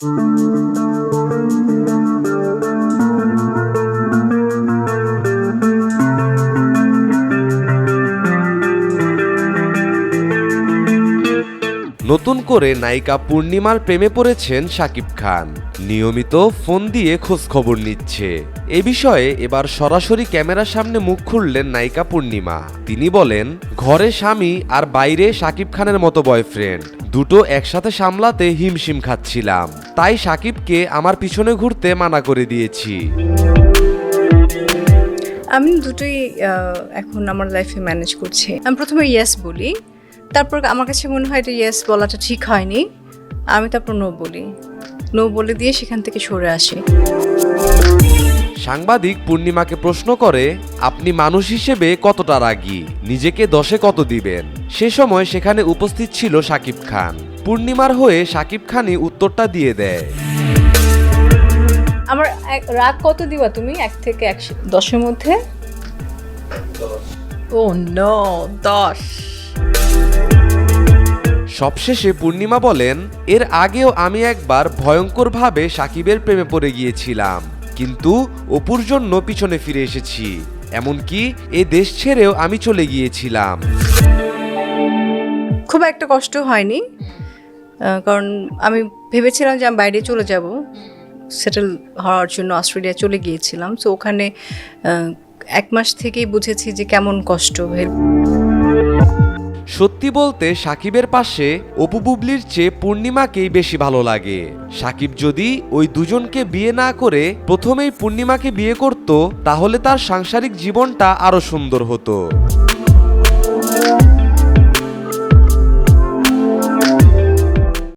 নতুন করে নায়িকা পূর্ণিমার প্রেমে পড়েছেন শাকিব খান। নিয়মিত ফোন দিয়ে খোঁজ খবর নিচ্ছে। এ বিষয়ে এবার সরাসরি ক্যামেরার সামনে মুখ খুললেন নায়িকা পূর্ণিমা। তিনি বলেন, ঘরে স্বামী আর বাইরে শাকিব খানের মতো বয়ফ্রেন্ড, দুটো একসাথে সামলাতে হিমশিম খাচ্ছিলাম। তাই শাকিবকে আমার পিছনে ঘুরতে মানা করে দিয়েছি। আমি দুটোই এখন আমার লাইফে ম্যানেজ করছি। আমি প্রথমে ইয়েস বলি, তারপর আমার কাছে মনে হয় এটা ইয়েস বলাটা ঠিক হয়নি, আমি তারপর নো বলি, নো বলে দিয়ে সেখান থেকে সরে আসি। সাংবাদিক পূর্ণিমাকে প্রশ্ন করে, আপনি মানুষ হিসেবে কতটা রাগী, নিজেকে 10-এ কত দিবেন? সে সময় সেখানে উপস্থিত ছিল শাকিব খান। পূর্ণিমার হয়ে শাকিব খানই উত্তরটা দিয়ে দেয়। আমার রাগ কত দিবা তুমি 1 থেকে 10-এর মধ্যে? ও নো, 10। সবশেষে পূর্ণিমা বলেন, এর আগেও আমি একবার ভয়ঙ্করভাবে শাকিবের প্রেমে পড়ে গিয়েছিলাম, কিন্তু অপুর জন্য পিছনে ফিরে এসেছি। এমনকি এ দেশ ছেড়েও আমি চলে গিয়েছিলাম। খুব একটা কষ্ট হয়নি, কারণ আমি ভেবেছিলাম যে আমি বাইরে চলে যাব, সেটেল হওয়ার জন্য অস্ট্রেলিয়া চলে গিয়েছিলাম। তো ওখানে 1 মাস থেকেই বুঝেছি যে কেমন কষ্ট। সত্যি বলতে শাকিবের পাশে অপু বুবলির চেয়ে পূর্ণিমাকেই বেশি ভালো লাগে। শাকিব যদি ওই দুজনকে বিয়ে না করে প্রথমেই পূর্ণিমাকে বিয়ে করত, তাহলে তার সাংসারিক জীবনটা আরো সুন্দর হতো।